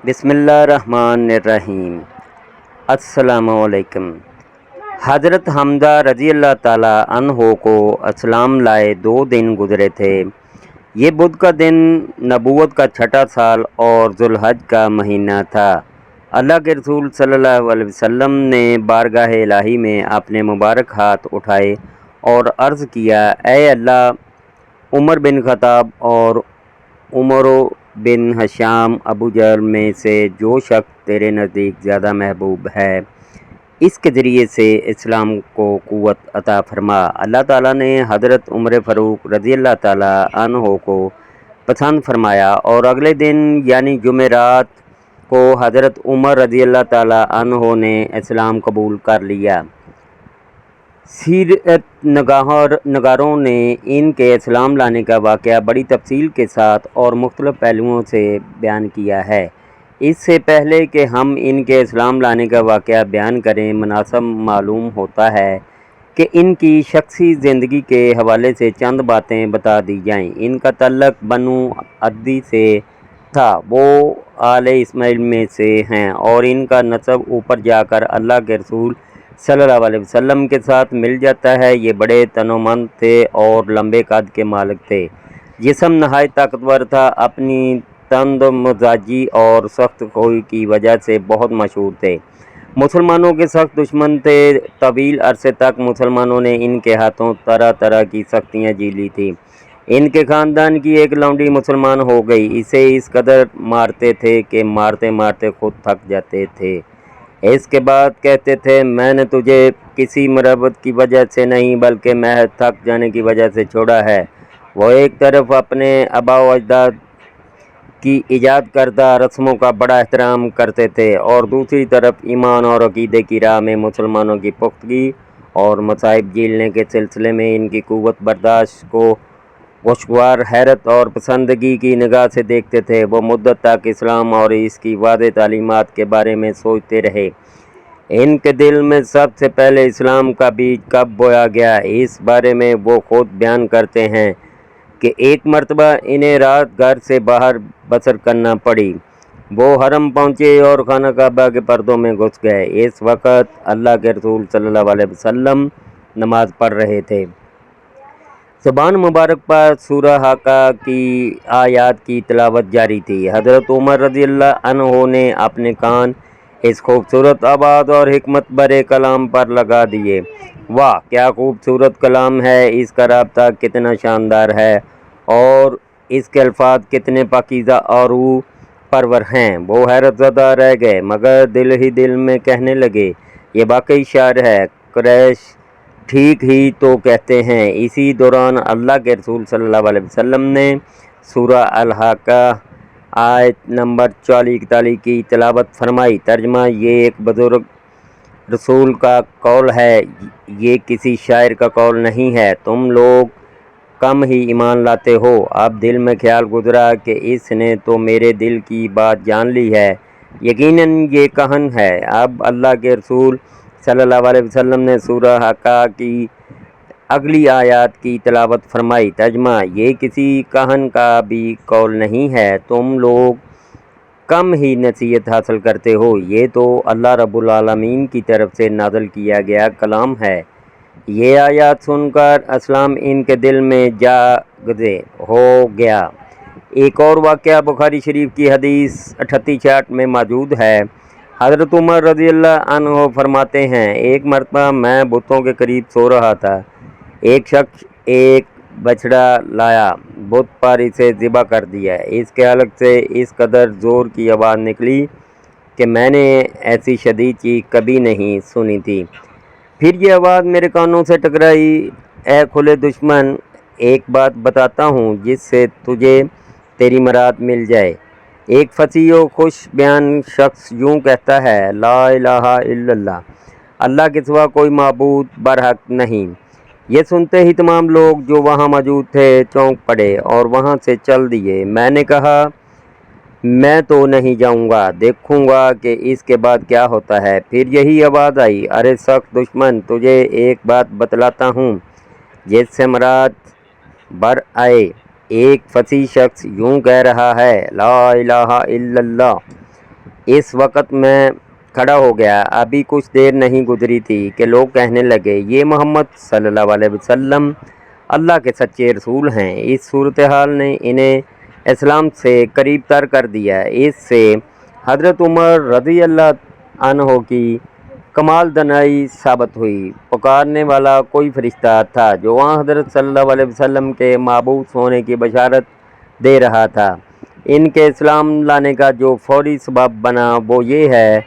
بسم اللہ الرحمن الرحیم۔ السلام علیکم۔ حضرت حمزہ رضی اللہ تعالیٰ عنہ کو اسلام لائے 2 دن گزرے تھے۔ یہ بدھ کا دن نبوت کا 6واں سال اور ذوالحج کا مہینہ تھا۔ اللہ کے رسول صلی اللہ علیہ وسلم نے بارگاہ الہی میں اپنے مبارک ہاتھ اٹھائے اور عرض کیا، اے اللہ، عمر بن خطاب اور عمر بن ہشام ابو جہل میں سے جو شخص تیرے نزدیک زیادہ محبوب ہے، اس کے ذریعے سے اسلام کو قوت عطا فرما۔ اللہ تعالیٰ نے حضرت عمر فاروق رضی اللہ تعالیٰ عنہ کو پسند فرمایا اور اگلے دن یعنی جمعرات کو حضرت عمر رضی اللہ تعالیٰ عنہ نے اسلام قبول کر لیا۔ سیرت نگاروں نے ان کے اسلام لانے کا واقعہ بڑی تفصیل کے ساتھ اور مختلف پہلوؤں سے بیان کیا ہے۔ اس سے پہلے کہ ہم ان کے اسلام لانے کا واقعہ بیان کریں، مناسب معلوم ہوتا ہے کہ ان کی شخصی زندگی کے حوالے سے چند باتیں بتا دی جائیں۔ ان کا تعلق بنو عدی سے تھا، وہ آل اسماعیل میں سے ہیں اور ان کا نسب اوپر جا کر اللہ کے رسول صلی اللہ علیہ وسلم کے ساتھ مل جاتا ہے۔ یہ بڑے تنومند تھے اور لمبے قد کے مالک تھے۔ جسم نہایت طاقتور تھا، اپنی تند مزاجی اور سخت خوئی کی وجہ سے بہت مشہور تھے۔ مسلمانوں کے سخت دشمن تھے۔ طویل عرصے تک مسلمانوں نے ان کے ہاتھوں طرح طرح کی سختیاں جھیلی تھیں۔ ان کے خاندان کی ایک لونڈی مسلمان ہو گئی، اسے اس قدر مارتے تھے کہ مارتے مارتے خود تھک جاتے تھے۔ اس کے بعد کہتے تھے، میں نے تجھے کسی مربت کی وجہ سے نہیں بلکہ محض تھک جانے کی وجہ سے چھوڑا ہے۔ وہ ایک طرف اپنے آباء و اجداد کی ایجاد کردہ رسموں کا بڑا احترام کرتے تھے اور دوسری طرف ایمان اور عقیدے کی راہ میں مسلمانوں کی پختگی اور مصائب جھیلنے کے سلسلے میں ان کی قوت برداشت کو خوشگوار حیرت اور پسندگی کی نگاہ سے دیکھتے تھے۔ وہ مدت تک اسلام اور اس کی واضح تعلیمات کے بارے میں سوچتے رہے۔ ان کے دل میں سب سے پہلے اسلام کا بیج کب بویا گیا، اس بارے میں وہ خود بیان کرتے ہیں کہ ایک مرتبہ انہیں رات گھر سے باہر بسر کرنا پڑی۔ وہ حرم پہنچے اور خانہ کعبہ کے پردوں میں گھس گئے۔ اس وقت اللہ کے رسول صلی اللہ علیہ وسلم نماز پڑھ رہے تھے۔ زبان مبارک پر سورہ حاقہ کی آیات کی تلاوت جاری تھی۔ حضرت عمر رضی اللہ عنہ نے اپنے کان اس خوبصورت آواز اور حکمت بھرے کلام پر لگا دیے۔ واہ، کیا خوبصورت کلام ہے! اس کا رابطہ کتنا شاندار ہے اور اس کے الفاظ کتنے پاکیزہ اور روح پرور ہیں۔ وہ حیرت زدہ رہ گئے مگر دل ہی دل میں کہنے لگے، یہ واقعی شاعر ہے۔ قریش ٹھیک ہی تو کہتے ہیں۔ اسی دوران اللہ کے رسول صلی اللہ علیہ وسلم نے سورہ الحاقہ آیت نمبر 40-41 کی تلاوت فرمائی۔ ترجمہ: یہ ایک بزرگ رسول کا قول ہے، یہ کسی شاعر کا قول نہیں ہے۔ تم لوگ کم ہی ایمان لاتے ہو۔ اب دل میں خیال گزرا کہ اس نے تو میرے دل کی بات جان لی ہے، یقیناً یہ کہن ہے۔ اب اللہ کے رسول صلی اللہ علیہ وسلم نے سورہ حاقہ کی اگلی آیات کی تلاوت فرمائی۔ ترجمہ: یہ کسی کہن کا بھی قول نہیں ہے، تم لوگ کم ہی نصیحت حاصل کرتے ہو، یہ تو اللہ رب العالمین کی طرف سے نازل کیا گیا کلام ہے۔ یہ آیات سن کر اسلام ان کے دل میں جاگزے ہو گیا۔ ایک اور واقعہ بخاری شریف کی حدیث 38-66 میں موجود ہے۔ حضرت عمر رضی اللہ عنہ فرماتے ہیں، ایک مرتبہ میں بتوں کے قریب سو رہا تھا۔ ایک شخص ایک بچڑا لایا، بت پر اسے ذبح کر دیا۔ اس کے حلق سے اس قدر زور کی آواز نکلی کہ میں نے ایسی شدید چیخ کبھی نہیں سنی تھی۔ پھر یہ آواز میرے کانوں سے ٹکرائی، اے کھلے دشمن، ایک بات بتاتا ہوں جس سے تجھے تیری مراد مل جائے۔ ایک فصیح و خوش بیان شخص یوں کہتا ہے، لا الہ الا اللہ، اللہ کے سوا کوئی معبود برحق نہیں۔ یہ سنتے ہی تمام لوگ جو وہاں موجود تھے چونک پڑے اور وہاں سے چل دیے۔ میں نے کہا، میں تو نہیں جاؤں گا، دیکھوں گا کہ اس کے بعد کیا ہوتا ہے۔ پھر یہی آواز آئی، ارے سخت دشمن، تجھے ایک بات بتلاتا ہوں جس سے مراد بر آئے۔ ایک فصیح شخص یوں کہہ رہا ہے، لا الہ الا اللہ، اس وقت میں کھڑا ہو گیا۔ ابھی کچھ دیر نہیں گزری تھی کہ لوگ کہنے لگے یہ محمد صلی اللہ علیہ وسلم اللہ کے سچے رسول ہیں۔ اس صورتحال نے انہیں اسلام سے قریب تر کر دیا۔ اس سے حضرت عمر رضی اللہ عنہ کی کمال دانائی ثابت ہوئی۔ پکارنے والا کوئی فرشتہ تھا جو وہاں حضرت صلی اللہ علیہ وسلم کے مبعوث ہونے کی بشارت دے رہا تھا۔ ان کے اسلام لانے کا جو فوری سبب بنا وہ یہ ہے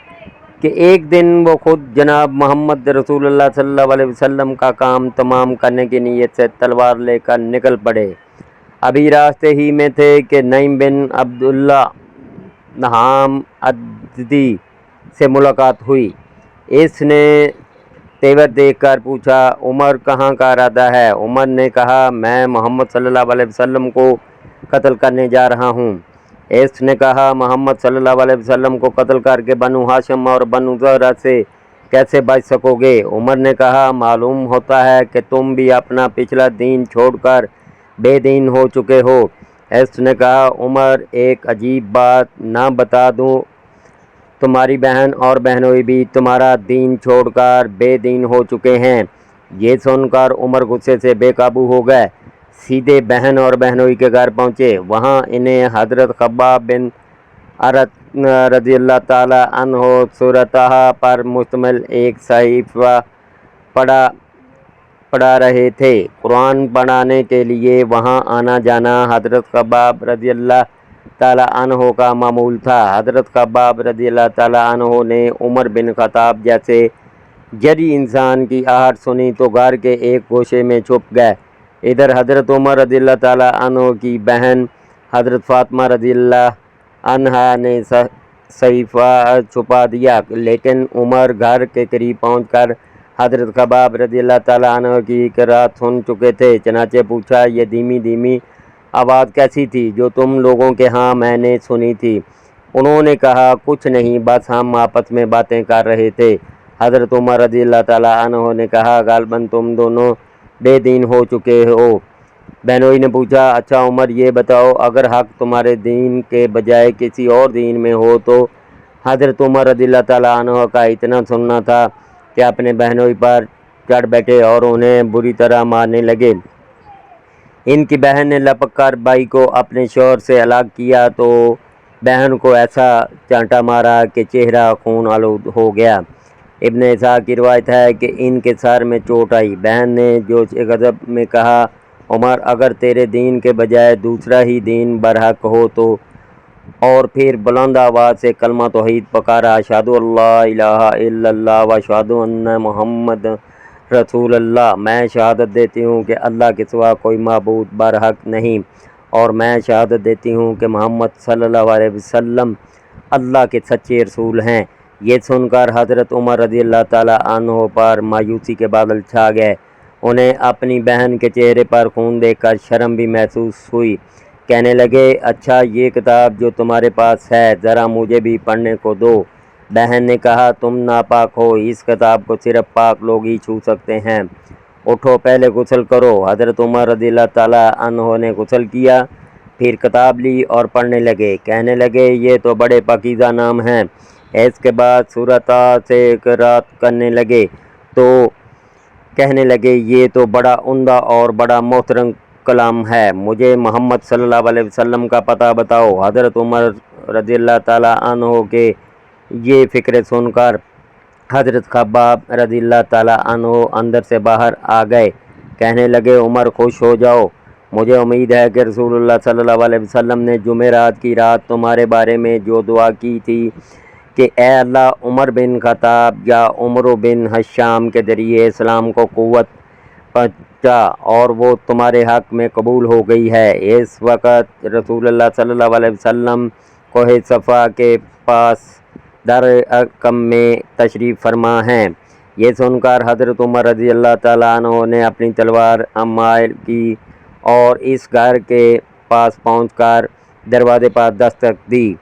کہ ایک دن وہ خود جناب محمد رسول اللہ صلی اللہ علیہ وسلم کا کام تمام کرنے کی نیت سے تلوار لے کر نکل پڑے۔ ابھی راستے ہی میں تھے کہ نعیم بن عبداللہ نہام ازدی سے ملاقات ہوئی۔ اس نے تیور دیکھ کر پوچھا عمر کہاں کا ارادہ ہے؟ عمر نے کہا میں محمد صلی اللہ علیہ وسلم کو قتل کرنے جا رہا ہوں۔ اس نے کہا محمد صلی اللہ علیہ وسلم کو قتل کر کے بنو ہاشم اور بنو زہرہ سے کیسے بچ سکو گے؟ عمر نے کہا معلوم ہوتا ہے کہ تم بھی اپنا پچھلا دین چھوڑ کر بے دین ہو چکے ہو۔ اس نے کہا عمر ایک عجیب بات نہ بتا دوں، تمہاری بہن اور بہنوئی بھی تمہارا دین چھوڑ کر بے دین ہو چکے ہیں۔ یہ سن کر عمر غصے سے بے قابو ہو گئے، سیدھے بہن اور بہنوئی کے گھر پہنچے۔ وہاں انہیں حضرت خباب بن ارت رضی اللہ تعالی عنہ صورتحال پر مشتمل ایک صحیفہ پڑھا رہے تھے۔ قرآن پڑھانے کے لیے وہاں آنا جانا حضرت خباب رضی اللہ تعالی عنہ کا معمول تھا۔ حضرت خباب رضی اللہ تعالی عنہ نے عمر بن خطاب جیسے جری انسان کی آہٹ سنی تو گھر کے ایک گوشے میں چھپ گئے۔ ادھر حضرت عمر رضی اللہ تعالی عنہ کی بہن حضرت فاطمہ رضی اللہ عنہا نے صحیفہ چھپا دیا، لیکن عمر گھر کے قریب پہنچ کر حضرت خباب رضی اللہ تعالی عنہ کی قرات سن چکے تھے۔ چنانچہ پوچھا یہ دھیمی دھیمی آواز کیسی تھی جو تم لوگوں کے ہاں میں نے سنی تھی؟ انہوں نے کہا کچھ نہیں، بس ہم آپس میں باتیں کر رہے تھے۔ حضرت عمر رضی اللہ تعالی عنہ نے کہا غالباً تم دونوں بے دین ہو چکے ہو۔ بہنوئی نے پوچھا اچھا عمر یہ بتاؤ اگر حق تمہارے دین کے بجائے کسی اور دین میں ہو تو؟ حضرت عمر رضی اللہ تعالی عنہ کا اتنا سننا تھا کہ اپنے بہنوئی پر چڑھ بیٹھے اور انہیں بری طرح مارنے لگے۔ ان کی بہن نے لپک کر بھائی کو اپنے شوہر سے الگ کیا تو بہن کو ایسا چانٹا مارا کہ چہرہ خون آلود ہو گیا۔ ابن اسحاق کی روایت ہے کہ ان کے سر میں چوٹ آئی۔ بہن نے جوش غضب میں کہا عمر اگر تیرے دین کے بجائے دوسرا ہی دین برحق ہو تو، اور پھر بلند آواز سے کلمہ توحید پکارا اشہدو اللہ الہ الا اللہ و اشہدو ان محمد رسول اللہ، میں شہادت دیتی ہوں کہ اللہ کے سوا کوئی معبود برحق نہیں، اور میں شہادت دیتی ہوں کہ محمد صلی اللہ علیہ وسلم اللہ کے سچے رسول ہیں۔ یہ سن کر حضرت عمر رضی اللہ تعالی عنہ پر مایوسی کے بادل چھا گئے۔ انہیں اپنی بہن کے چہرے پر خون دیکھ کر شرم بھی محسوس ہوئی۔ کہنے لگے اچھا یہ کتاب جو تمہارے پاس ہے ذرا مجھے بھی پڑھنے کو دو۔ بہن نے کہا تم ناپاک ہو، اس کتاب کو صرف پاک لوگ ہی چھو سکتے ہیں، اٹھو پہلے غسل کرو۔ حضرت عمر رضی اللہ تعالی عنہ نے غسل کیا، پھر کتاب لی اور پڑھنے لگے۔ کہنے لگے یہ تو بڑے پاکیزہ نام ہیں۔ اس کے بعد سورۃ سے قرات کرنے لگے تو کہنے لگے یہ تو بڑا عمدہ اور بڑا محترم کلام ہے، مجھے محمد صلی اللہ علیہ وسلم کا پتہ بتاؤ۔ حضرت عمر رضی اللہ تعالی عنہ کے یہ فکرے سن کر حضرت خباب رضی اللہ تعالی عنہ اندر سے باہر آ گئے۔ کہنے لگے عمر خوش ہو جاؤ، مجھے امید ہے کہ رسول اللہ صلی اللہ علیہ وسلم نے جمعرات کی رات تمہارے بارے میں جو دعا کی تھی کہ اے اللہ عمر بن خطاب یا عمر بن ہشام کے ذریعے اسلام کو قوت پہنچا، اور وہ تمہارے حق میں قبول ہو گئی ہے۔ اس وقت رسول اللہ صلی اللہ علیہ وسلم کوہ صفا کے پاس دار ارقم میں تشریف فرما ہیں۔ یہ سن کر حضرت عمر رضی اللہ تعالیٰ عنہ نے اپنی تلوار مائل کی اور اس گھر کے پاس پہنچ کر دروازے پر دستک دی۔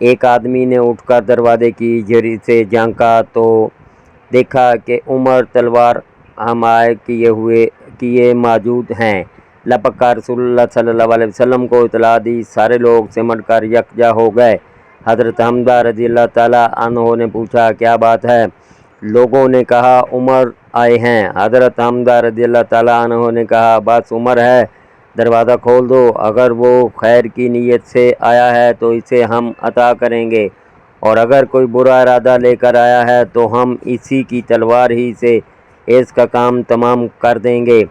ایک آدمی نے اٹھ کر دروازے کی جھری سے جھانکا تو دیکھا کہ عمر تلوار حمائل کیے موجود ہیں۔ لپک کر رسول اللہ صلی اللہ علیہ وسلم کو اطلاع دی، سارے لوگ سمٹ کر یکجا ہو گئے۔ حضرت حمزہ رضی اللہ تعالیٰ عنہ نے پوچھا کیا بات ہے؟ لوگوں نے کہا عمر آئے ہیں۔ حضرت حمزہ رضی اللہ تعالیٰ عنہ نے کہا بس عمر ہے، دروازہ کھول دو، اگر وہ خیر کی نیت سے آیا ہے تو اسے ہم عطا کریں گے، اور اگر کوئی برا ارادہ لے کر آیا ہے تو ہم اسی کی تلوار ہی سے اس کا کام تمام کر دیں گے۔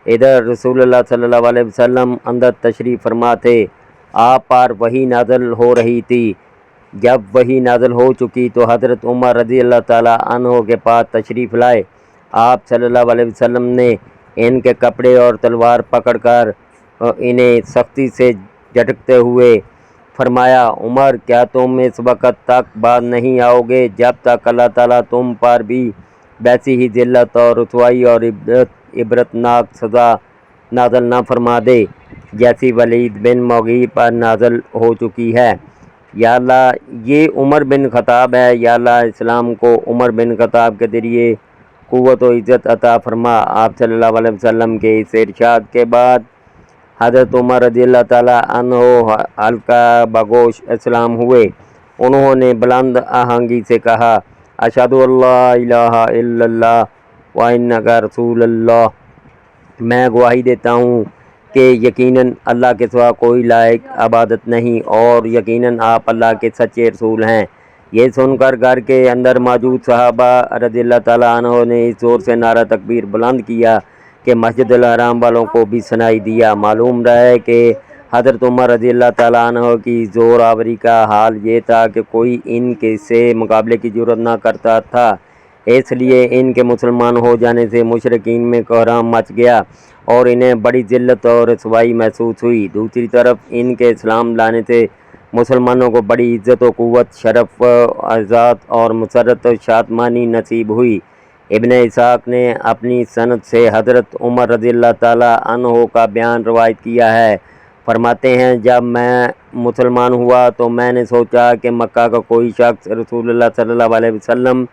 ادھر رسول اللہ صلی اللہ علیہ وسلم اندر تشریف فرما تھے، آپ پر وحی نازل ہو رہی تھی۔ جب وحی نازل ہو چکی تو حضرت عمر رضی اللہ تعالیٰ عنہ کے پاس تشریف لائے۔ آپ صلی اللہ علیہ وسلم نے ان کے کپڑے اور تلوار پکڑ کر انہیں سختی سے جھٹکتے ہوئے فرمایا عمر کیا تم اس وقت تک باز نہیں آؤ گے جب تک اللہ تعالیٰ تم پر بھی ویسی ہی ذلت اور رسوائی اور عبرتناک سزا نازل نہ فرما دے جیسی ولید بن مغیرہ پر نازل ہو چکی ہے۔ یا اللہ یہ عمر بن خطاب ہے، یا اللہ اسلام کو عمر بن خطاب کے ذریعے قوت و عزت عطا فرما۔ آپ صلی اللہ علیہ وسلم کے اس ارشاد کے بعد حضرت عمر رضی اللہ تعالیٰ عنہ حلقہ بگوش اسلام ہوئے۔ انہوں نے بلند آہنگی سے کہا اشہد ان لا الہ الا اللہ وانک رسول اللہ، میں گواہی دیتا ہوں کہ یقیناً اللہ کے سوا کوئی لائق عبادت نہیں، اور یقیناً آپ اللہ کے سچے رسول ہیں۔ یہ سن کر گھر کے اندر موجود صحابہ رضی اللہ تعالیٰ عنہ نے اس زور سے نعرہ تکبیر بلند کیا کہ مسجد الحرام والوں کو بھی سنائی دیا۔ معلوم رہے کہ حضرت عمر رضی اللہ تعالیٰ عنہ کی زور آوری کا حال یہ تھا کہ کوئی ان کے سے مقابلے کی جرات نہ کرتا تھا، اس لیے ان کے مسلمان ہو جانے سے مشرکین میں کوہرام مچ گیا اور انہیں بڑی ذلت اور رسوائی محسوس ہوئی۔ دوسری طرف ان کے اسلام لانے سے مسلمانوں کو بڑی عزت و قوت، شرف، عزت اور مسرت و شادمانی نصیب ہوئی۔ ابن اسحاق نے اپنی سند سے حضرت عمر رضی اللہ تعالیٰ عنہ کا بیان روایت کیا ہے، فرماتے ہیں جب میں مسلمان ہوا تو میں نے سوچا کہ مکہ کا کوئی شخص رسول اللہ صلی اللہ علیہ وسلم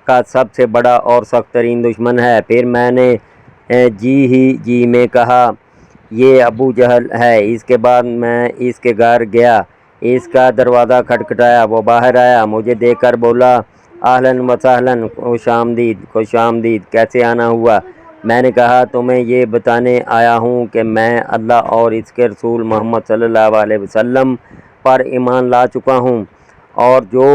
کا سب سے بڑا اور سخت ترین دشمن ہے۔ پھر میں نے جی میں کہا یہ ابو جہل ہے۔ اس کے بعد میں اس کے گھر گیا، اس کا دروازہ کھٹکھٹایا، وہ باہر آیا، مجھے دیکھ کر بولا اہلاً و سہلاً، خوش آمدید، کیسے آنا ہوا؟ میں نے کہا تمہیں یہ بتانے آیا ہوں کہ میں اللہ اور اس کے رسول محمد صلی اللہ علیہ وسلم پر ایمان لا چکا ہوں، اور جو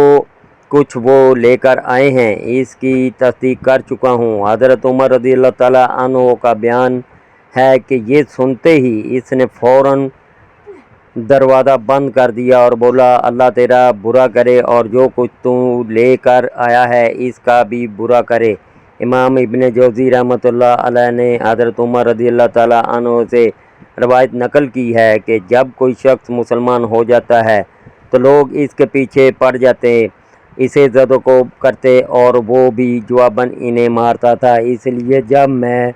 کچھ وہ لے کر آئے ہیں اس کی تصدیق کر چکا ہوں۔ حضرت عمر رضی اللہ تعالیٰ عنہ کا بیان ہے کہ یہ سنتے ہی اس نے فوراً دروازہ بند کر دیا اور بولا اللہ تیرا برا کرے اور جو کچھ تو لے کر آیا ہے اس کا بھی برا کرے۔ امام ابن جوزی رحمۃ اللہ علیہ نے حضرت عمر رضی اللہ تعالیٰ عنہ سے روایت نقل کی ہے کہ جب کوئی شخص مسلمان ہو جاتا ہے تو لوگ اس کے پیچھے پڑ جاتے، اسے زد و کوب کرتے اور وہ بھی جواباً انہیں مارتا تھا۔ اس لیے جب میں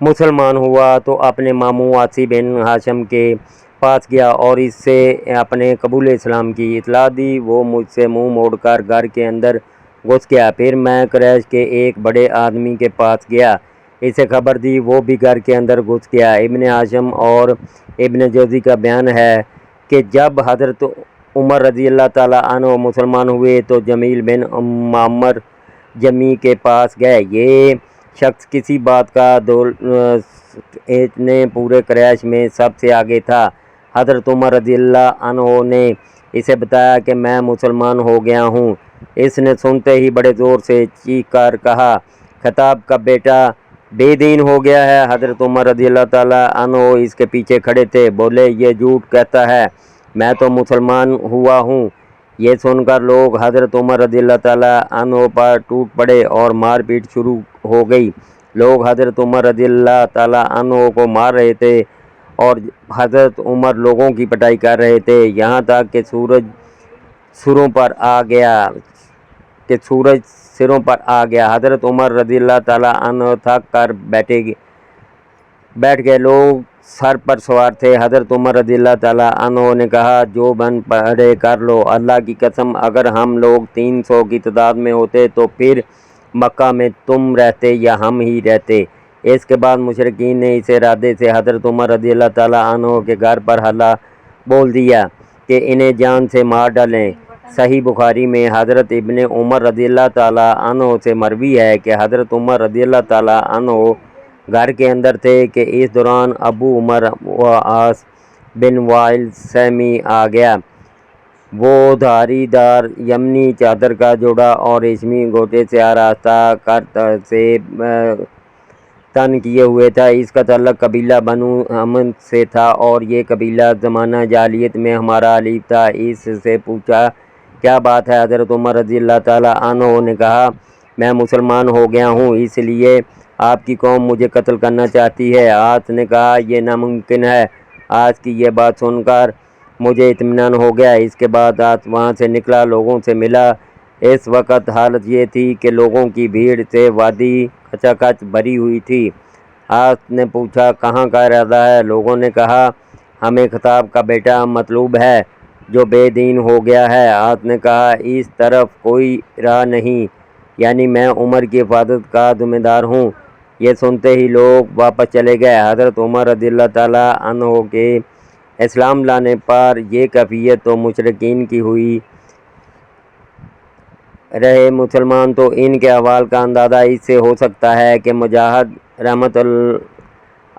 مسلمان ہوا تو اپنے ماموں عاصی بن ہاشم کے پاس گیا اور اس سے اپنے قبول اسلام کی اطلاع دی۔ وہ مجھ سے منہ موڑ کر گھر کے اندر گھس گیا۔ پھر میں قریش کے ایک بڑے آدمی کے پاس گیا، اسے خبر دی، وہ بھی گھر کے اندر گھس گیا۔ ابن ہاشم اور ابن جوزی کا بیان ہے کہ جب حضرت عمر رضی اللہ تعالیٰ عنہ مسلمان ہوئے تو جمیل بن معمر جمی کے پاس گئے۔ یہ شخص کسی بات کا اتنے پورے قریش میں سب سے آگے تھا۔ حضرت عمر رضی اللہ عنہ نے اسے بتایا کہ میں مسلمان ہو گیا ہوں۔ اس نے سنتے ہی بڑے زور سے چیخ کر کہا خطاب کا بیٹا بے دین ہو گیا ہے۔ حضرت عمر رضی اللہ تعالیٰ عنہ اس کے پیچھے کھڑے تھے، بولے یہ جھوٹ کہتا ہے، میں تو مسلمان ہوا ہوں۔ یہ سن کر لوگ حضرت عمر رضی اللہ تعالیٰ عنہ پر ٹوٹ پڑے اور مار پیٹ شروع ہو گئی۔ لوگ حضرت عمر رضی اللہ تعالیٰ عنہ کو مار رہے تھے اور حضرت عمر لوگوں کی پٹائی کر رہے تھے، یہاں تک کہ سورج سروں پر آ گیا۔ حضرت عمر رضی اللہ تعالیٰ عنہ تھک کر بیٹھ گئے، لوگ سر پر سوار تھے۔ حضرت عمر رضی اللہ تعالیٰ عنہ نے کہا جو بن پڑے کر لو، اللہ کی قسم اگر ہم لوگ 300 کی تعداد میں ہوتے تو پھر مکہ میں تم رہتے یا ہم ہی رہتے۔ اس کے بعد مشرکین نے اس ارادے سے حضرت عمر رضی اللہ تعالیٰ عنہ کے گھر پر حملہ بول دیا کہ انہیں جان سے مار ڈالیں۔ صحیح بخاری میں حضرت ابن عمر رضی اللہ تعالیٰ عنہ سے مروی ہے کہ حضرت عمر رضی اللہ تعالیٰ عنہ گھر کے اندر تھے کہ اس دوران ابو عمر و عاص بن وائل سہمی آ گیا۔ وہ دھاری دار یمنی چادر کا جوڑا اور ریشمی گوٹے سے آراستہ کرت سے تن کیے ہوئے تھا۔ اس کا تعلق قبیلہ بنو حمد سے تھا اور یہ قبیلہ زمانہ جاہلیت میں ہمارا حلیف تھا۔ اس سے پوچھا کیا بات ہے؟ حضرت عمر رضی اللہ تعالیٰ عنہ نے کہا میں مسلمان ہو گیا ہوں، اس لیے آپ کی قوم مجھے قتل کرنا چاہتی ہے۔ عاص نے کہا یہ ناممکن ہے۔ عاص کی یہ بات سن کر مجھے اطمینان ہو گیا۔ اس کے بعد عاص وہاں سے نکلا، لوگوں سے ملا۔ اس وقت حالت یہ تھی کہ لوگوں کی بھیڑ سے وادی کھچا کھچ بھری ہوئی تھی۔ عاص نے پوچھا کہاں کا ارادہ ہے؟ لوگوں نے کہا ہمیں خطاب کا بیٹا مطلوب ہے جو بے دین ہو گیا ہے۔ عاص نے کہا اس طرف کوئی راہ نہیں، یعنی میں عمر کی حفاظت کا ذمہ دار ہوں۔ یہ سنتے ہی لوگ واپس چلے گئے۔ حضرت عمر رضی اللہ تعالیٰ عنہ کے اسلام لانے پر یہ کیفیت تو مشرکین کی ہوئی رہے مسلمان تو ان کے احوال کا اندازہ اس سے ہو سکتا ہے کہ مجاہد رحمۃ اللہ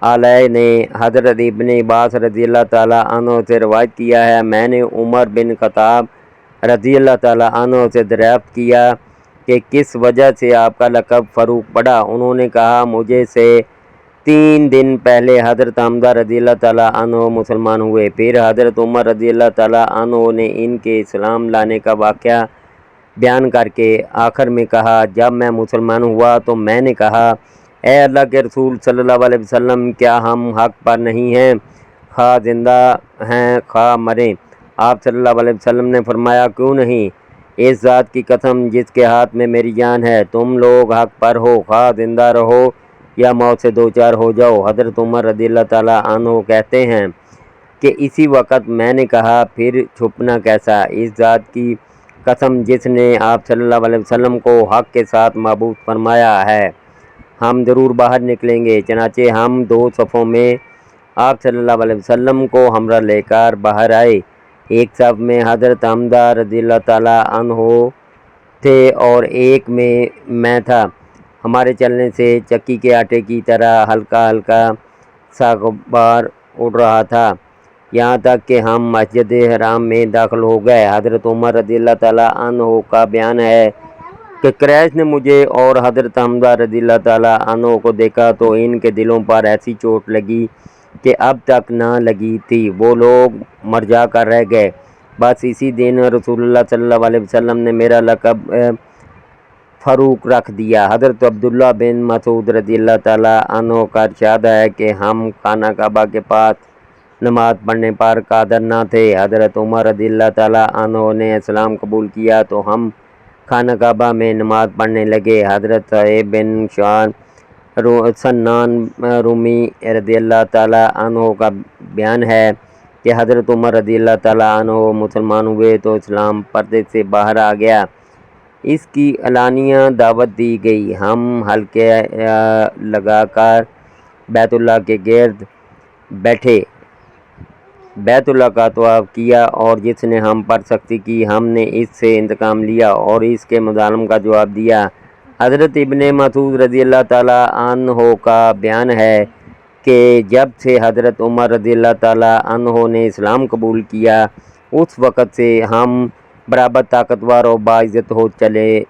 علیہ نے حضرت ابن عباس رضی اللہ تعالیٰ عنہ سے روایت کیا ہے میں نے عمر بن خطاب رضی اللہ تعالیٰ عنہ سے دریافت کیا کہ کس وجہ سے آپ کا لقب فاروق پڑا؟ انہوں نے کہا مجھے سے 3 دن پہلے حضرت حمزہ رضی اللہ تعالیٰ عنہ مسلمان ہوئے۔ پھر حضرت عمر رضی اللہ تعالیٰ عنہ نے ان کے اسلام لانے کا واقعہ بیان کر کے آخر میں کہا جب میں مسلمان ہوا تو میں نے کہا اے اللہ کے رسول صلی اللہ علیہ وسلم کیا ہم حق پر نہیں ہیں، خواہ زندہ ہیں خواہ مریں؟ آپ صلی اللہ علیہ وسلم نے فرمایا کیوں نہیں، اس ذات کی قسم جس کے ہاتھ میں میری جان ہے تم لوگ حق پر ہو، خواہ زندہ رہو یا موت سے دوچار ہو جاؤ۔ حضرت عمر رضی اللہ تعالیٰ عنہ کہتے ہیں کہ اسی وقت میں نے کہا پھر چھپنا کیسا؟ اس ذات کی قسم جس نے آپ صلی اللہ علیہ وسلم کو حق کے ساتھ معبود فرمایا ہے ہم ضرور باہر نکلیں گے۔ چنانچہ ہم 2 صفوں میں آپ صلی اللہ علیہ وسلم کو ہمراہ لے کر باہر آئے۔ ایک صف میں حضرت حمزہ رضی اللہ تعالیٰ عنہ تھے اور ایک میں میں تھا۔ ہمارے چلنے سے چکی کے آٹے کی طرح ہلکا ہلکا سا غبار اڑ رہا تھا، یہاں تک کہ ہم مسجد حرام میں داخل ہو گئے۔ حضرت عمر رضی اللہ تعالیٰ عنہ کا بیان ہے کہ قریش نے مجھے اور حضرت حمزہ رضی اللہ تعالیٰ عنہ کو دیکھا تو ان کے دلوں پر ایسی چوٹ لگی کہ اب تک نہ لگی تھی، وہ لوگ مرجا کر رہ گئے۔ بس اسی دن رسول اللہ صلی اللہ علیہ وسلم نے میرا لقب فاروق رکھ دیا۔ حضرت عبداللہ بن مسعود رضی اللہ تعالیٰ عنہ کا ارشاد ہے کہ ہم خانہ کعبہ کے پاس نماز پڑھنے پر قادر نہ تھے۔ حضرت عمر رضی اللہ تعالیٰ عنہ نے اسلام قبول کیا تو ہم خانہ کعبہ میں نماز پڑھنے لگے۔ حضرت صہیب بن سنان رومی رضی اللہ تعالیٰ عنہ کا بیان ہے کہ حضرت عمر رضی اللہ تعالیٰ عنہ مسلمان ہوئے تو اسلام پردے سے باہر آ گیا، اس کی علانیہ دعوت دی گئی۔ ہم حلقے لگا کر بیت اللہ کے گرد بیٹھے، بیت اللہ کا طواف کیا اور جس نے ہم پر سختی کی ہم نے اس سے انتقام لیا اور اس کے مظالم کا جواب دیا۔ حضرت ابن مسعود رضی اللہ تعالیٰ عنہ کا بیان ہے کہ جب سے حضرت عمر رضی اللہ تعالیٰ عنہ نے اسلام قبول کیا اس وقت سے ہم برابر طاقتور اور باعزت ہو چلے